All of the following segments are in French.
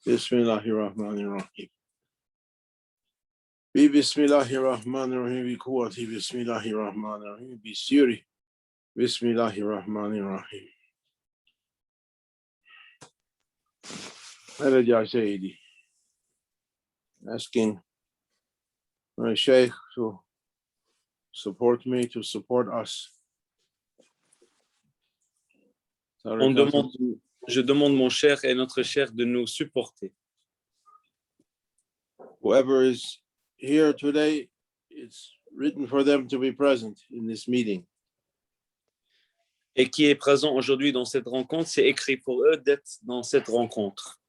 Bismillahirrahmanirrahim. Bismillahirrahmanirrahim. Bikuwati Bismillahirrahmanirrahim. Bisiri Bismillahirrahmanirrahim. Halaja Sayyidi. Asking my Shaykh to support me, to support us. Je demande mon cher et notre cher de nous supporter. Whoever is here today, it's written for them to be present in this meeting. Et qui est présent aujourd'hui dans cette rencontre, c'est écrit pour eux d'être dans cette rencontre.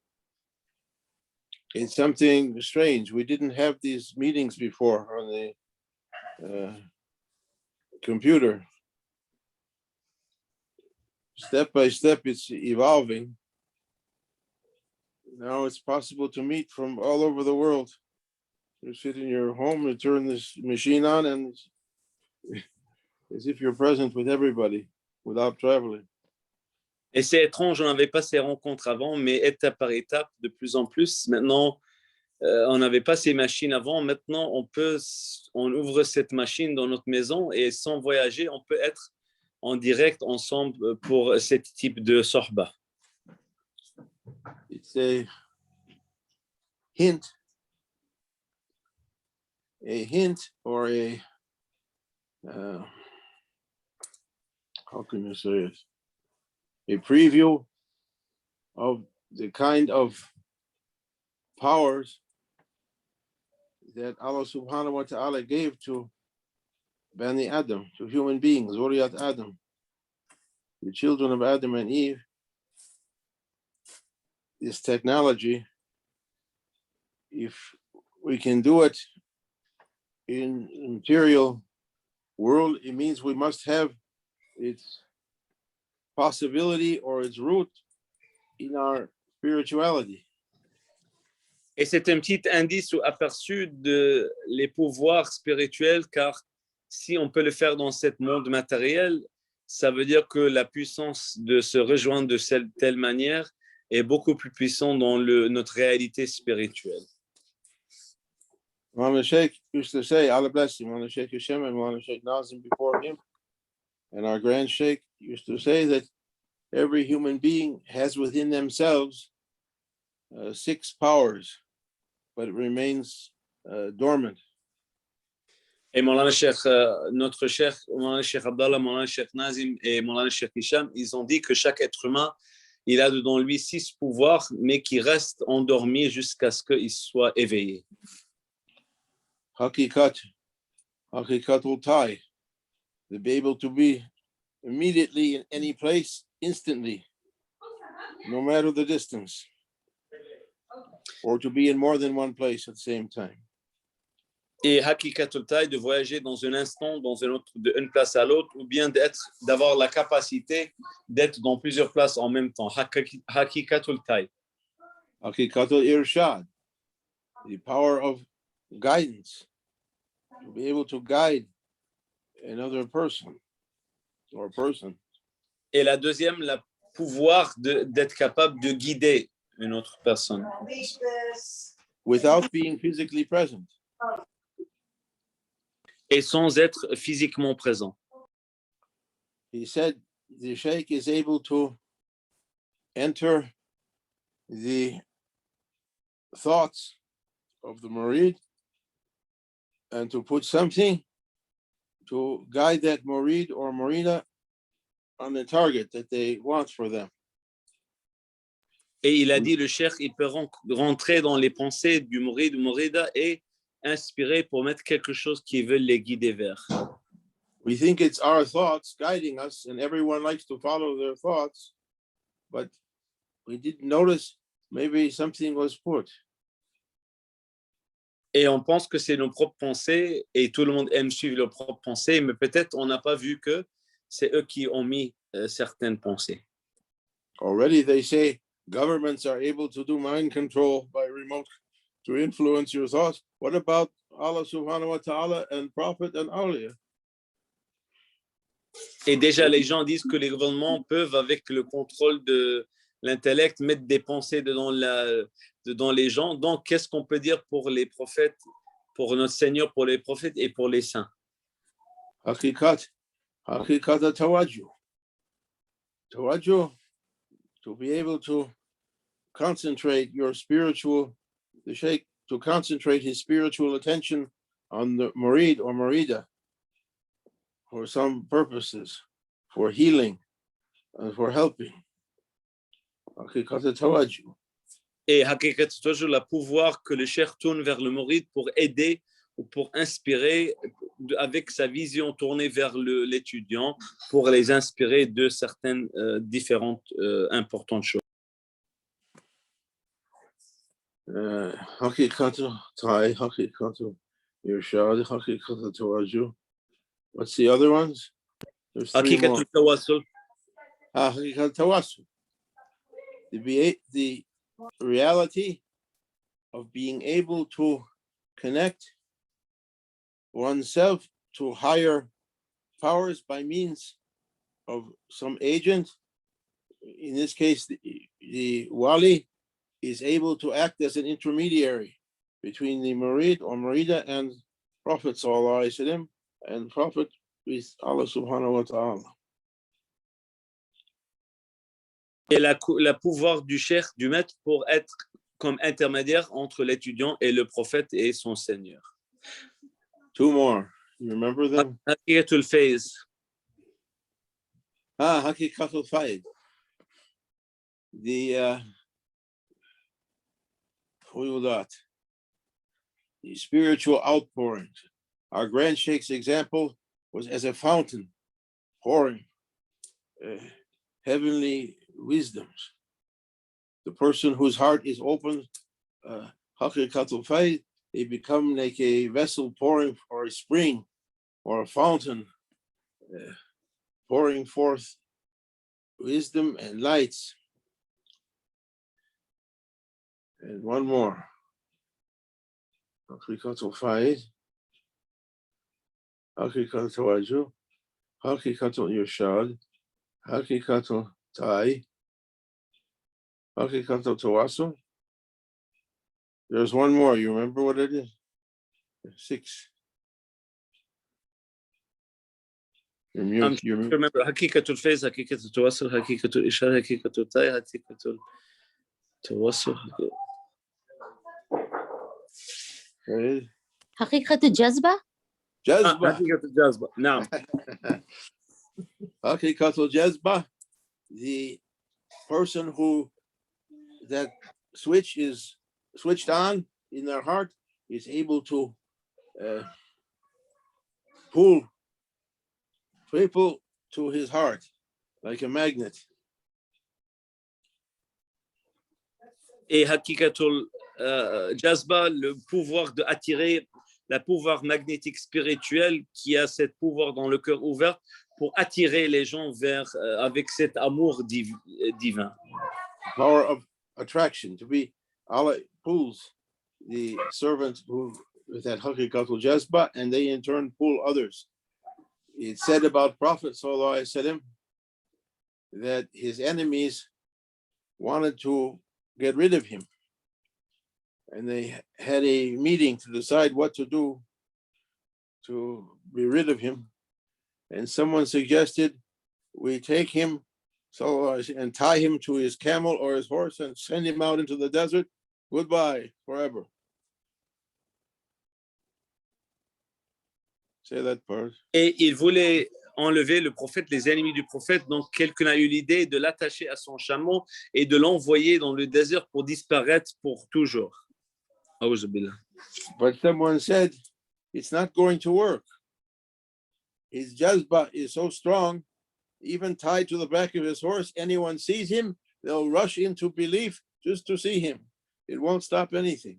It's something strange. We didn't have these meetings before on the computer. Step by step, it's evolving. Now it's possible to meet from all over the world. You sit in your home and turn this machine on, and it's as if you're present with everybody without traveling. Et c'est étrange, on n'avait pas ces rencontres avant, mais étape par étape, de plus en plus. Maintenant, on n'avait pas ces machines avant. Maintenant, on ouvre cette machine dans notre maison et sans voyager, on peut être en direct ensemble pour ce type de sohba. It's a hint or how can you say it? A preview of the kind of powers that Allah subhanahu wa ta'ala gave to Bani Adam, to human beings, Zuriyat Adam, the children of Adam and Eve. This technology, if we can do it in material world, it means we must have its possibility or its root in our spirituality. Et c'est un petit indice ou aperçu de les pouvoirs spirituels, car si on peut le faire dans ce monde matériel, ça veut dire que la puissance de se rejoindre de telle manière est beaucoup plus puissante dans notre réalité spirituelle. Mawlana Sheikh used to say, Allah bless him, Mawlana Sheikh Hashem and Mawlana Sheikh Nazim before him, and our grand Sheikh used to say that every human being has within themselves 6 powers, but it remains dormant. Et Mawlana Sheikh, notre Cheikh, Mawlana Sheikh Abdallah, Mawlana Sheikh Nazim et Mawlana Sheikh Hisham, ils ont dit que chaque être humain, il a dedans lui 6 pouvoirs, mais qui restent endormis jusqu'à ce qu'il soit éveillé. Hakikatul Tai, to be able to be immediately in any place, instantly, no matter the distance, or to be in more than one place at the same time. Et Hakikatul Tai, de voyager dans un instant, dans un autre, d'une place à l'autre, ou bien d'avoir la capacité d'être dans plusieurs places en même temps. Hakikatul Tai. Hakikatul Irshad, the power of guidance, to be able to guide another person or person. Et la deuxième, le pouvoir d'être capable de guider une autre personne. Without being physically present. Et sans être physiquement présent. He said the Sheikh is able to enter the thoughts of the Murid and to put something to guide that Murid or Murida on the target that they want for them. Et il a dit, le Cheikh, il peut rentrer dans les pensées du Murid ou Murida et inspirer pour mettre quelque chose qui veut les guider vers. We think it's our thoughts guiding us, and everyone likes to follow their thoughts, but we didn't notice maybe something was put. Et on pense que c'est nos propres pensées et tout le monde aime suivre leurs propres pensées, mais peut-être on n'a pas vu que c'est eux qui ont mis certaines pensées. Already they say governments are able to do mind control by remote to influence your thoughts. What about Allah subhanahu wa ta'ala and Prophet and awliya? Et déjà, les gens disent que les gouvernements peuvent, avec le contrôle l'intellect, mettre des pensées dedans les gens. Donc, qu'est-ce qu'on peut dire pour les prophètes, pour notre Seigneur, pour les prophètes et pour les saints? Hakikat tawajjuh. Tawajjuh, to be able to concentrate your spiritual, the Sheikh, to concentrate his spiritual attention on the Murid or Murida for some purposes, for healing and for helping. Hakikat tawajjuh. Et hakikat toujours le pouvoir que le cheikh tourne vers le mouride pour aider ou pour inspirer avec sa vision tournée vers l'étudiant pour les inspirer de certaines différentes importantes choses. Hakikatu Tai, Hakikatu Irshad, Hakikatu Tawajjuh. What's the other ones? There's three more. Hakikatul tawassul. Hakikat Tawassul. The reality of being able to connect oneself to higher powers by means of some agent. In this case, the wali is able to act as an intermediary between the murid or murida and Prophet sallallahu alaihi wasallam, and Prophet with Allah subhanahu wa ta'ala. Et la pouvoir du cheikh, du maître, pour être comme intermédiaire entre l'étudiant et le prophète et son Seigneur. Two more. You remember them? Hakikatul faiz. Hakikatul faid. The fuyudat, the spiritual outpouring. Our Grand Sheikh's example was as a fountain pouring heavenly wisdoms. The person whose heart is open, Hakikatul faid, they become like a vessel pouring, or a spring or a fountain pouring forth wisdom and lights. And one more. Hakikatul faid, Hakikatul tawajjuh, Hakikatul irshad, Hakikatul Tai, Hakikatul tawassul. There's one more. You remember what it is? 6. You're mute. You're mute. Remember, Hakikatul faiz, Hakikatul tawassul, Hakikatul irshad, Hakikatul Tai, Hakikatul tawassul. حقيقة الجذبة. Jazba. Hakikatul jazba. Now, Hakikatul Jazba, the person who that switch is switched on in their heart is able to pull people to his heart like a magnet. et Hakikatul Jazba, le pouvoir d'attirer, le pouvoir magnétique spirituel qui a ce pouvoir dans le cœur ouvert pour attirer les gens vers, avec cet amour divin. Power of attraction, to be, Allah pulls the servant who with that Hakikatul Jazba, and they in turn pull others. It's said about Prophet sallallahu alaihi wasallam that his enemies wanted to get rid of him, and they had a meeting to decide what to do to be rid of him. And someone suggested we take him and tie him to his camel or his horse and send him out into the desert. Goodbye forever. Say that part. Et il voulait enlever le prophète, les ennemis du prophète. Donc, quelqu'un a eu l'idée de l'attacher à son chameau et de l'envoyer dans le désert pour disparaître pour toujours. But someone said, it's not going to work. His jazba is so strong, even tied to the back of his horse, anyone sees him, they'll rush into belief just to see him. It won't stop anything.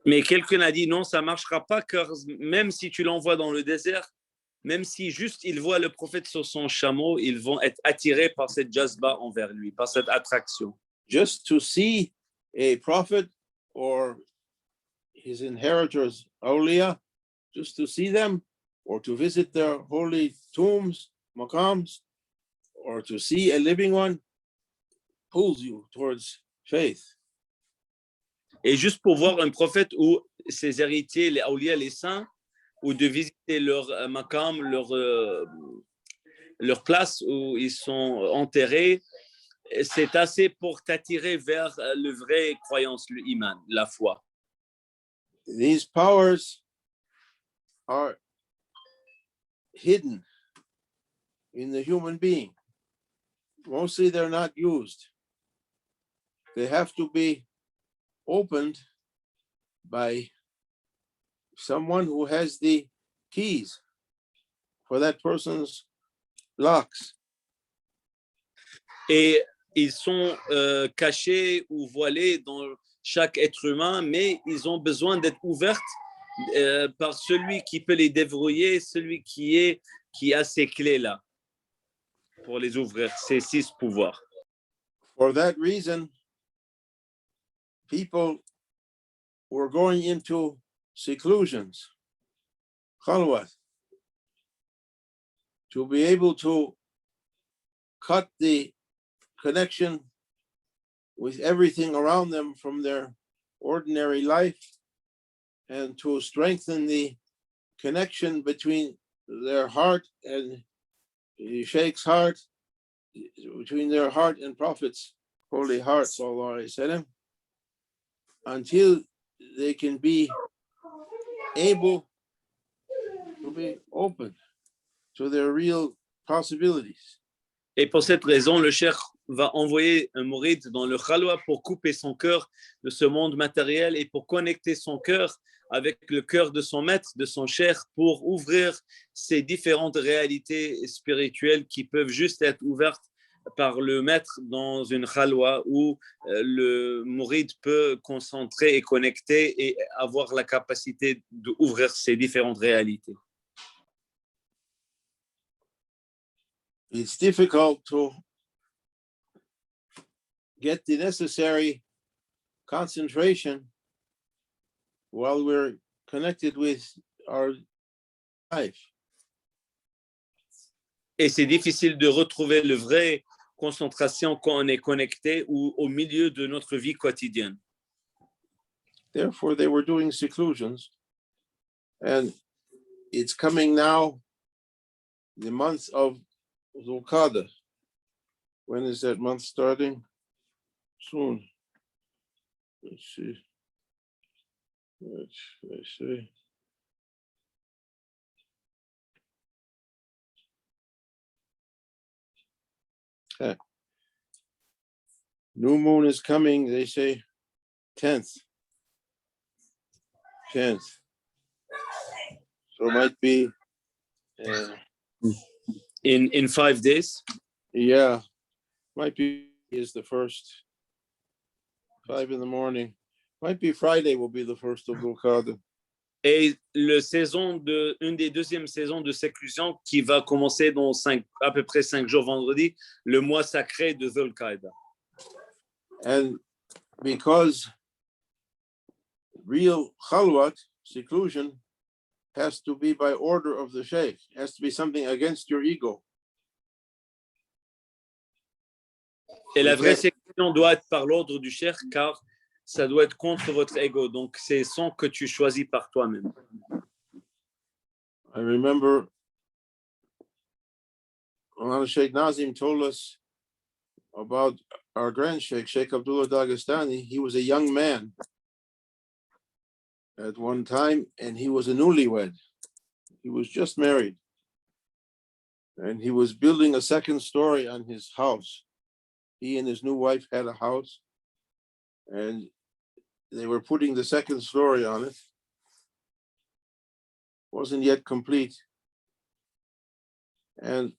Mais quelqu'un a dit non, ça ne marchera pas, car même si tu l'envoies dans le désert, même si juste ils voient le prophète sur son chameau, ils vont être attirés par cette jazba envers lui, par cette attraction. Just to see a prophet or his inheritors, awliya, just to see them, or to visit their holy tombs, maqams, or to see a living one, pulls you towards faith. Et juste pour voir un prophète ou ses héritiers, les awliya, les saints, ou de visiter leur maqam, leur place où ils sont enterrés, c'est assez pour t'attirer vers le vrai croyance, le iman, la foi. These powers are hidden in the human being. Mostly they're not used. They have to be opened by someone who has the keys for that person's locks. Et ils sont cachés ou voilés dans chaque être humain, mais ils ont besoin d'être ouverts par celui qui peut les déverrouiller, celui qui a ces clés-là pour les ouvrir, ces 6 pouvoirs. For that reason, people were going into seclusions, khalwat, to be able to cut the connection with everything around them from their ordinary life and to strengthen the connection between their heart and the Sheikh's heart, between their heart and Prophet's holy heart, sallallahu alaihi wasallam, until they can be able to be open to their real possibilities. Et pour cette raison, le cheikh va envoyer un mouride dans le khalwa pour couper son cœur de ce monde matériel et pour connecter son cœur avec le cœur de son maître, de son cheikh, pour ouvrir ces différentes réalités spirituelles qui peuvent juste être ouvertes par le maître dans une khalwa où le mouride peut concentrer et connecter et avoir la capacité d'ouvrir ces différentes réalités. It's difficult to get the necessary concentration while we're connected with our life. Et c'est difficile de retrouver le vrai concentration quand on est connecté ou au milieu de notre vie quotidienne. Therefore, they were doing seclusions, and it's coming now, the month of Zulqa'dah. When is that month starting? Soon. Let's see. Let's see. Okay. New moon is coming, they say 10th. 10th. So it might be In 5 days. Yeah, might be is the first 5 in the morning. Might be Friday will be the first of Zulqa'dah. Et une des deuxièmes saisons de séclusion qui va commencer dans à peu près 5 jours vendredi, le mois sacré de Dhul Qa'dah. And because real khalwat, seclusion, has to be by order of the sheikh, has to be something against your ego. Et la vraie séclusion doit être par l'ordre du cheikh, car ça doit être contre votre ego. Donc, c'est sans que tu choisis par toi-même. I remember Sheikh Nazim told us about our grand sheikh, Sheikh Abdullah Dagestani. He was a young man at one time, and he was a newlywed. He was just married. And he was building a second story on his house. He and his new wife had a house, and they were putting the second story on it. Wasn't yet complete. And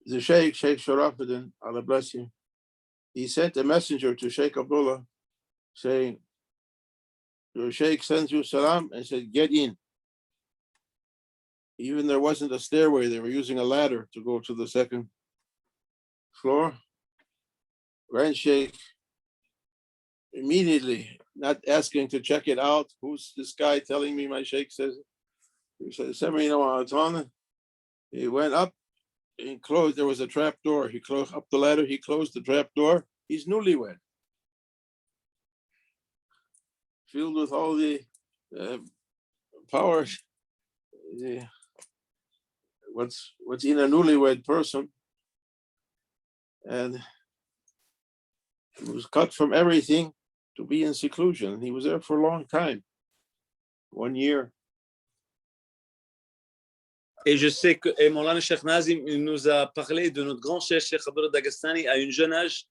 the Sheikh Sharafuddin, Allah bless him, he sent a messenger to Sheikh Abdullah saying, your Sheikh sends you salam, and said, get in. Even there wasn't a stairway, they were using a ladder to go to the second floor. Grand Sheikh immediately, not asking to check it out, who's this guy telling me my Sheikh says it? He said, he went up and closed, there was a trap door. He closed up the ladder, he closed the trap door, he's newlywed, filled with all the powers. What's in a newlywed person, and he was cut from everything to be in seclusion. He was there for a long time, 1 year. Et je sais que Maulana Cheikh Nazim il nous a parlé de notre grand cheikh Cheikh Abdullah Dagestani à un jeune âge,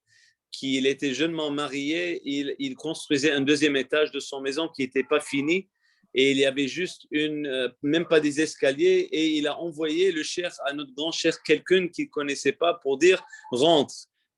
qu'il était jeunement marié, il construisait un deuxième étage de son maison qui n'était pas fini, et il y avait juste même pas des escaliers, et il a envoyé le cheikh à notre grand cheikh, quelqu'un qu'il ne connaissait pas, pour dire rentre.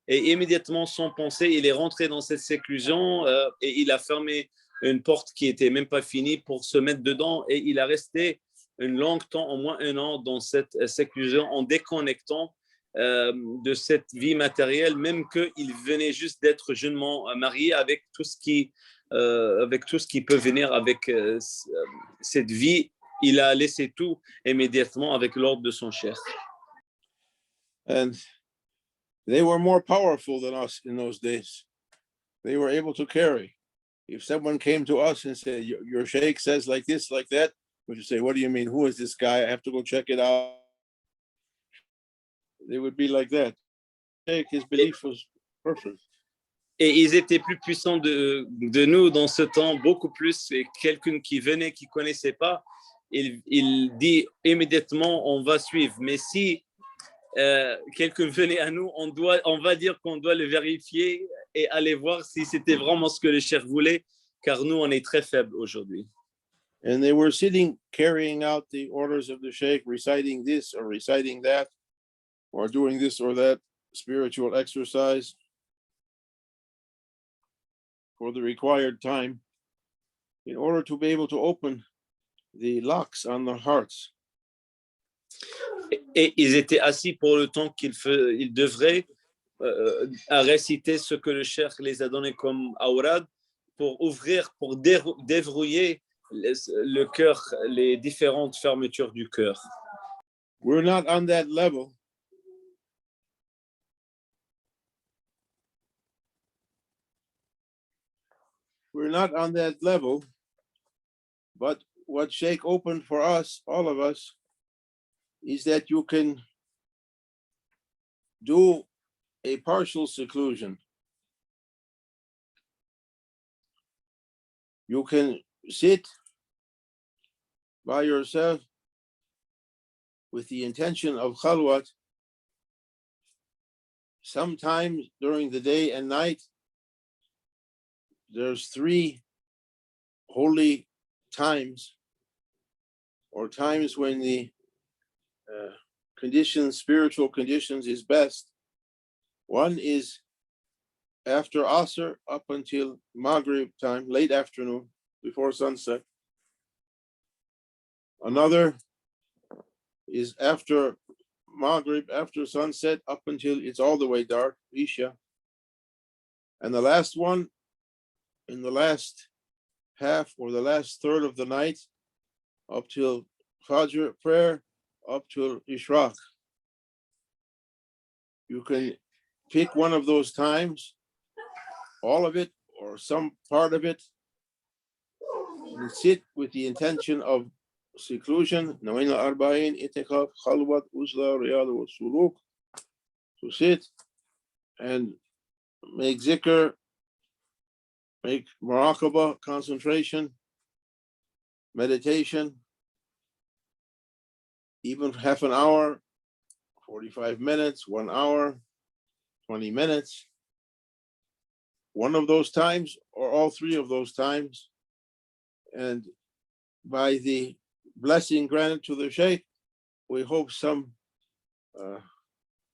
Et immédiatement, sans penser, il est rentré dans cette séclusion et il a fermé une porte qui n'était même pas finie pour se mettre dedans, et il a resté un long temps, au moins 1 an, dans cette séclusion, en déconnectant de cette vie matérielle, même qu'il venait juste d'être jeunement marié, avec tout ce qui peut venir avec cette vie. Il a laissé tout immédiatement avec l'ordre de son cheikh. And they were more powerful than us in those days. They were able to carry. If someone came to us and said, your sheikh says like this, like that, we would say, what do you mean? Who is this guy? I have to go check it out. They would be like that. His belief was perfect. Et ils étaient plus puissants de nous dans ce temps, beaucoup plus. Et quelqu'un qui venait, qui ne connaissait pas, il dit immédiatement, on va suivre. Mais si quelqu'un venait à nous, on va dire qu'on doit le vérifier et aller voir si c'était vraiment ce que le cheikh voulait, car nous, on est très faibles aujourd'hui. And they were sitting, carrying out the orders of the sheikh, reciting this or reciting that, or doing this or that spiritual exercise for the required time, in order to be able to open the locks on the hearts. Et ils étaient assis pour le temps qu'ils devraient à réciter ce que le cheikh les a donné comme awrad, pour ouvrir, pour déverrouiller le cœur, les différentes fermetures du cœur. We're not on that level. We're not on that level, but what Sheikh opened for us, all of us, is that you can do a partial seclusion. You can sit by yourself with the intention of khalwat sometimes during the day and night. There's 3 holy times, or times when the conditions, spiritual conditions, is best. One is after Asr up until Maghrib time, late afternoon, before sunset. Another is after Maghrib, after sunset, up until it's all the way dark, Isha. And the last one, in the last half or the last third of the night, up till Fajr prayer, up till Ishraq. You can pick one of those times, all of it or some part of it, and sit with the intention of seclusion, Nawin al-Arba'in, Itikaf, Khalwat, Uzla, Riyad, wa Suluk, to sit and make zikr, make muraqabah, concentration, meditation, even half an hour, 45 minutes, 1 hour, 20 minutes. One of those times or all 3 of those times. And by the blessing granted to the Shaykh, we hope some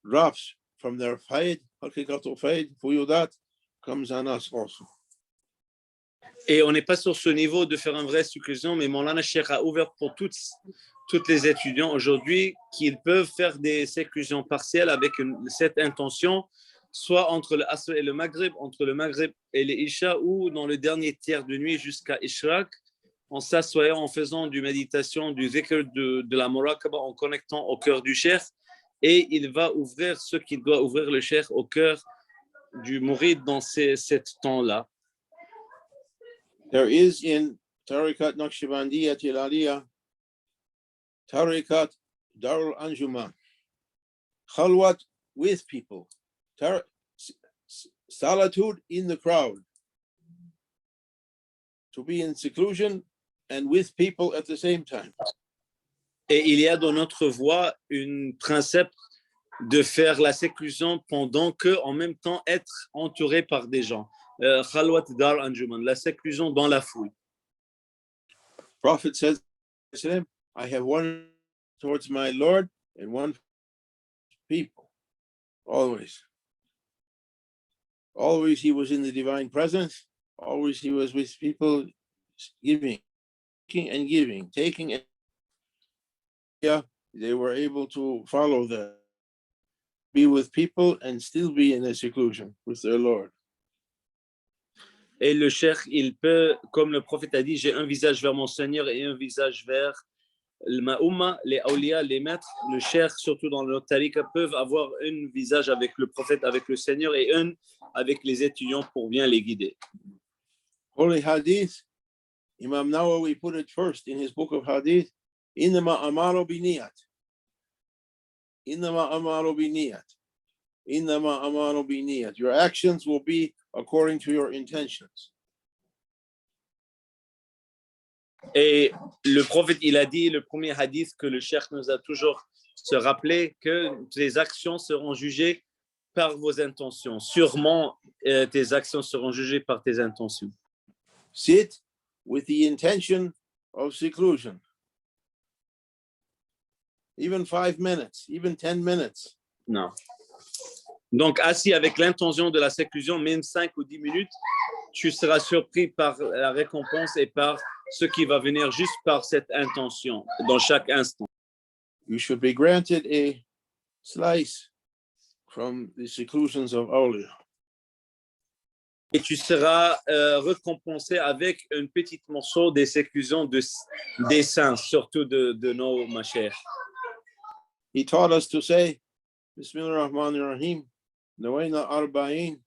drops from their faid, Hakikatul Faid, Fuyudat, comes on us also. Et on n'est pas sur ce niveau de faire une vraie seclusion, mais Maulana Cheikh a ouvert pour tous les étudiants aujourd'hui qu'ils peuvent faire des seclusions partielles avec cette intention, soit entre le Asr et le Maghrib, entre le Maghrib et les Isha, ou dans le dernier tiers de nuit jusqu'à Ishraq, en s'assoyant, en faisant du méditation, du zikr, de la muraqaba, en connectant au cœur du cheikh, et il va ouvrir ce qu'il doit ouvrir le cheikh au cœur du Mourid dans cet temps-là. There is in Tariqat Naqshbandiyya Aliyah, Tariqat Darul Anjuman, Khalwat with people, solitude in the crowd, to be in seclusion and with people at the same time. Et il y a dans notre voie un principe de faire la séclusion pendant que, en même temps, être entouré par des gens. Khalwat Dar Anjuman, la séclusion dans la foule. Prophet says, I have one towards my Lord and one people. Always. Always he was in the divine presence. Always he was with people, giving, taking and giving, taking and yeah, they were able to follow that, be with people and still be in a seclusion with their Lord. Et le cheikh, il peut, comme le prophète a dit, j'ai un visage vers mon Seigneur et un visage vers le Ma'ouma, les awliya, les maîtres. Le cheikh, surtout dans le tariqa, peuvent avoir un visage avec le prophète, avec le Seigneur et un avec les étudiants pour bien les guider. Holy Hadith, Imam Nawawi put it first in his book of Hadith, Innama amalu biniyat. Innama amalu biniyat. Innama amalu biniyat. Your actions will be according to your intentions. Et le prophète, il a dit, le premier hadith que le cheikh nous a toujours se rappelé, que tes actions seront jugées par vos intentions. Sûrement, tes actions seront jugées par tes intentions. Sit with the intention of seclusion. Even 5 minutes, even 10 minutes. Non. Donc, assis avec l'intention de la séclusion, même 5 ou 10 minutes, tu seras surpris par la récompense et par ce qui va venir juste par cette intention dans chaque instant. You should be granted a slice from the seclusions of awliya. Et tu seras récompensé avec un petit morceau des séclusions des saints, surtout de nos machères. He taught us to say, Bismillah ar-Rahman ar-Rahim, Nawayna al-Arba'in,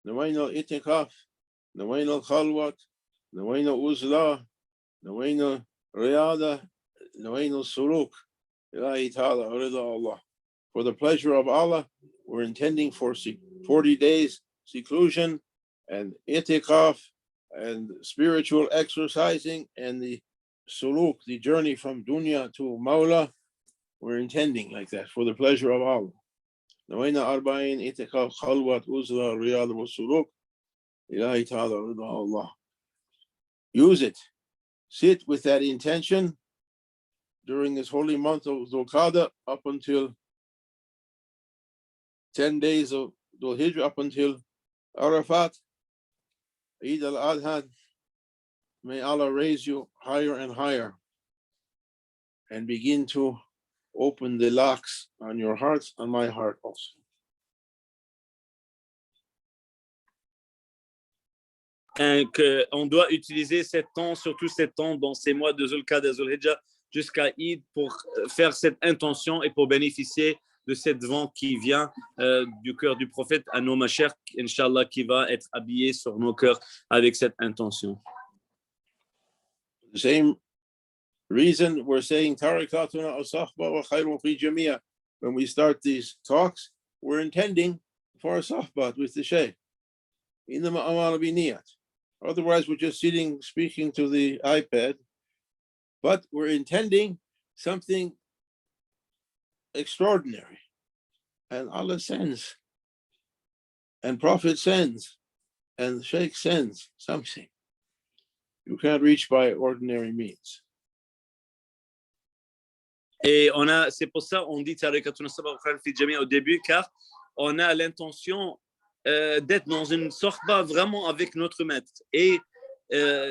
Nawayna al-Itikaf, Nawayna al-Khalwat, Nawayna al-Uzla, Nawayna al-Riyada, Nawayna al-Suluk, Ilahi ta'ala, Rida Allah. For the pleasure of Allah, we're intending for 40 days seclusion and itikaf and spiritual exercising and the suluk, the journey from dunya to Mawla. We're intending like that for the pleasure of Allah. Nawayna arba'in itikaf khalwat uzla riyad wa suluk. Ilahi ta'ala rida Allah. Use it. Sit with that intention during this holy month of Dhul Qa'dah up until 10 days of Dhul Hijjah, up until Arafat, Eid al-Adha. May Allah raise you higher and higher and begin to open the locks on your hearts, on my heart also. Qu'on doit utiliser cet temps, surtout cet temps dans ces mois de Zulqa'dah et Zulhijjah jusqu'à Eid pour faire cette intention et pour bénéficier de cette vent qui vient du cœur du prophète à nos machères, Inch'Allah, qui va être habillé sur nos cœurs avec cette intention. The same reason we're saying Tariqatuna as-sahba wa khayrun fi jamia. When we start these talks, we're intending for a sahbat with the Shaykh. Innama amalu biniyat. Otherwise, we're just sitting, speaking to the iPad, but we're intending something extraordinary. And Allah sends, and Prophet sends, and the Shaykh sends something. You can't reach by ordinary means. Et c'est pour ça qu'on dit Tariqatuna as-sahba wa khayrun fi jamia au début, car on a l'intention d'être dans une sorba vraiment avec notre maître. Et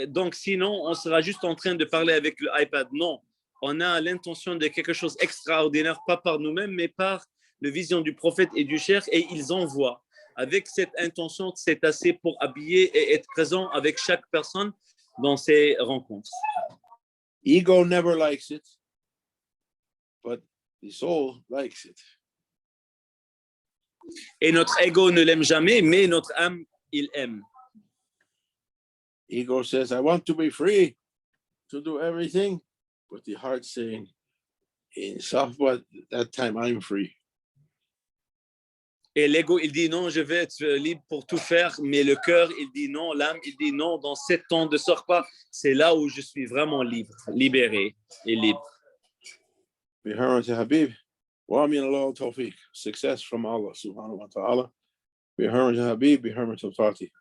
donc, sinon, on sera juste en train de parler avec l'iPad. Non, on a l'intention de quelque chose d'extraordinaire, pas par nous-mêmes, mais par la vision du prophète et du cheikh, et ils envoient. Avec cette intention, c'est assez pour habiller et être présent avec chaque personne dans ces rencontres. Ego never likes it, but the soul likes it. Et notre ego ne l'aime jamais, mais notre âme, il aime. Ego says, I want to be free to do everything. But the heart saying, in Safwa, that time I'm free. Et l'ego, il dit non, je vais être libre pour tout faire, mais le cœur, il dit non, l'âme, il dit non, dans 7 ans de Sorpa, c'est là où je suis vraiment libre, libéré et libre. بحرمة Habib, wa min Allah tawfiq. Success from Allah subhanahu wa ta'ala. بحرمة Habib, بحرمة al-Fatih.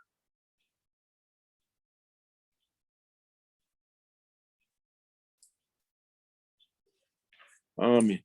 Amen.